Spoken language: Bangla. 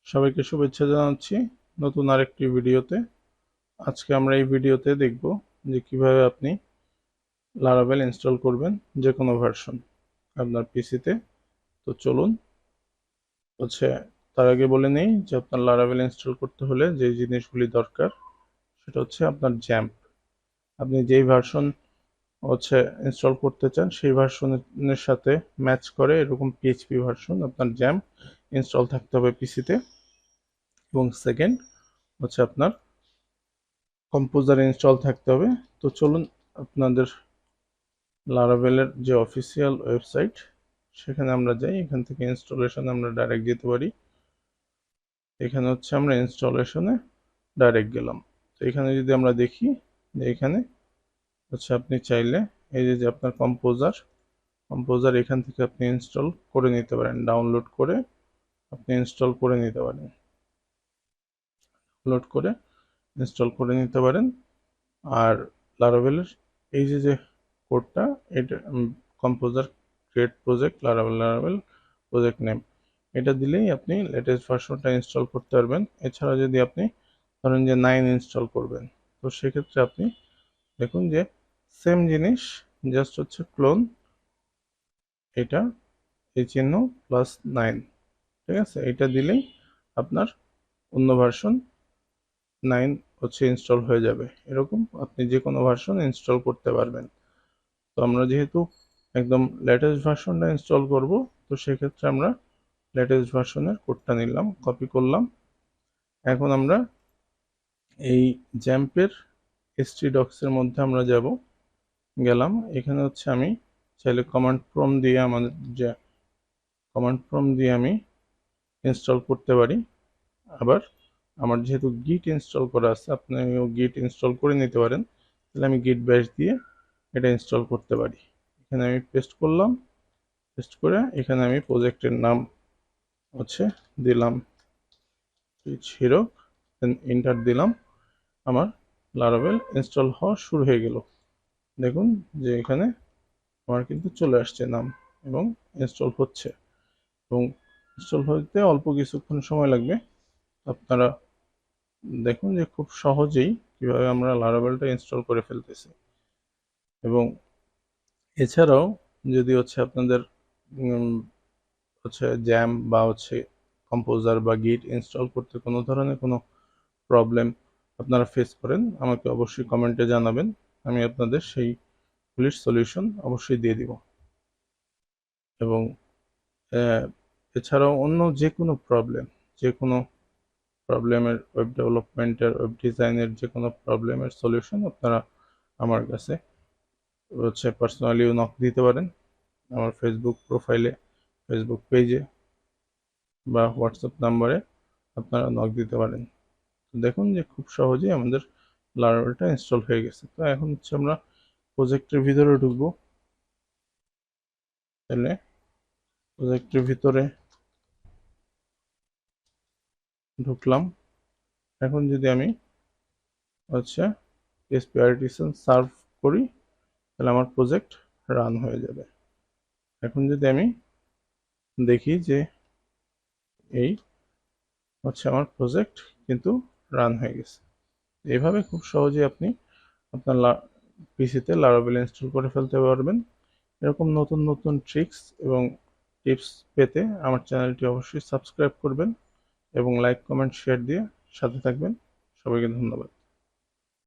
সবাইকে শুভেচ্ছা জানাচ্ছি নতুন আরেকটি ভিডিওতে। আজকে আমরা এই ভিডিওতে দেখব যে কিভাবে আপনি লারাভেল ইনস্টল করবেন যে কোনো ভার্সন আপনার পিসিতে। তো চলুন হচ্ছে তার আগে বলে নেই যে আপনার লারাভেল ইনস্টল করতে হলে যে জিনিসগুলি দরকার সেটা হচ্ছে আপনার জ্যাম্প। আপনি যেই ভার্সন ইনস্টল করতে চান সেই ভার্সনের সাথে ম্যাচ করে এরকম পিএইচপি ভার্সন আপনার জ্যাম্প ইনস্টল থাকতে হবে পিসিতে। এবং সেকেন্ড আপনার কম্পোজার ইনস্টল থাকতে হবে। তো চলুন আপনাদের লারাভেলের যে অফিসিয়াল ওয়েবসাইট সেখানে আমরা যাই। এখান থেকে ইনস্টলেশন আমরা ডাইরেক্ট যেতে পারি। এখানে আমরা ইনস্টলেশনে ডাইরেক্ট গেলাম। তো এখানে যদি আমরা দেখি যে এখানে আপনি চাইলে এই যে আপনার কম্পোজার এখান থেকে আপনি ইনস্টল করে নিতে পারেন, ডাউনলোড করে আপনি ইনস্টল করে নিতে পারেন, ডাউনলোড করে ইনস্টল করে নিতে পারেন। আর লারাভেলের এই যে কোডটা, এটা composer create project Laravel project name, এটা দিলেই আপনি লেটেস্ট ভার্সনটা ইনস্টল করতে পারবেন। এছাড়া যদি আপনি ধরেন যে 9 ইনস্টল করবেন, তো সেক্ষেত্রে আপনি দেখুন যে সেম জিনিস, জাস্ট ক্লোন, এটা এই চিহ্ন +9, ঠিক আছে, এটা দিলেই আপনার অন্য ভার্সন 9 ইনস্টল হয়ে যাবে। এরকম আপনি যে কোনো ভার্সন ইনস্টল করতে পারবেন। তো আমরা যেহেতু একদম লেটেস্ট ভার্সনটা ইনস্টল করব, তো সেক্ষেত্রে আমরা লেটেস্ট ভার্সনের কোডটা নিলাম, কপি করলাম। এখন আমরা এই জ্যাম্পের ডক্সের মধ্যে আমরা গেলাম। এখানে আমি চাইলে কমান্ড প্রম্পট দিয়ে আমি ইনস্টল করতে পারি। আবার আমার যেহেতু গিট ইনস্টল করা আছে, আপনিও গিট ইনস্টল করে নিতে পারেন। তাহলে আমি গিট ব্যাশ দিয়ে এটা ইনস্টল করতে পারি। এখানে আমি পেস্ট করলাম, পেস্ট করে এখানে আমি প্রজেক্টের নাম দিলাম হিরক, দেন এন্টার দিলাম। আমার লারাভেল ইনস্টল হওয়া শুরু হয়ে গেল। দেখুন যে এখানে আমার কিন্তু চলে আসছে নাম এবং ইনস্টল হচ্ছে, এবং ইনস্টল হতে অল্প কিছুক্ষণ সময় লাগবে। আপনারা দেখুন যে খুব সহজেই কিভাবে আমরা লারাভেলটা ইনস্টল করে ফেলতেছি। এবং এছাড়াও যদি আপনাদের জ্যাম বা কম্পোজার বা গিট ইনস্টল করতে কোনো ধরনের কোনো প্রবলেম আপনারা ফেস করেন, আমাকে অবশ্যই কমেন্টে জানাবেন। আমি আপনাদের সেইগুলির সলিউশন অবশ্যই দিয়ে দিব। এবং এছাড়াও অন্য যে কোনো প্রবলেমের, ওয়েব ডেভেলপমেন্টের, ওয়েব ডিজাইনের যে কোনো প্রবলেমের সলিউশন আপনারা আমার কাছে পার্সোনালিও নক দিতে পারেন। আমার ফেসবুক প্রোফাইলে, ফেসবুক পেজে বা হোয়াটসঅ্যাপ নাম্বারে আপনারা নক দিতে পারেন। দেখুন যে খুব সহজেই আমাদের লারাভেলটা ইনস্টল হয়ে গেছে। তো এখন আমরা প্রজেক্টের ভিতরে ঢুকবো। তাহলে প্রজেক্টের ভিতরে ঢুকলাম। এখন যদি আমি PHP আর্টিসান সার্ভ করি, তাহলে আমার প্রজেক্ট রান হয়ে যাবে। এখন যদি আমি দেখি যে এই আমার প্রজেক্ট কিন্তু রান হয়ে গেছে। এইভাবে খুব সহজে আপনি আপনার পিসিতে লারাভেল ইনস্টল করে ফেলতে পারবেন। এরকম নতুন নতুন ট্রিক্স এবং টিপস পেতে আমার চ্যানেলটি অবশ্যই সাবস্ক্রাইব করবেন এবং লাইক, কমেন্ট, শেয়ার দিয়ে সাথে থাকবেন। সবাইকে ধন্যবাদ।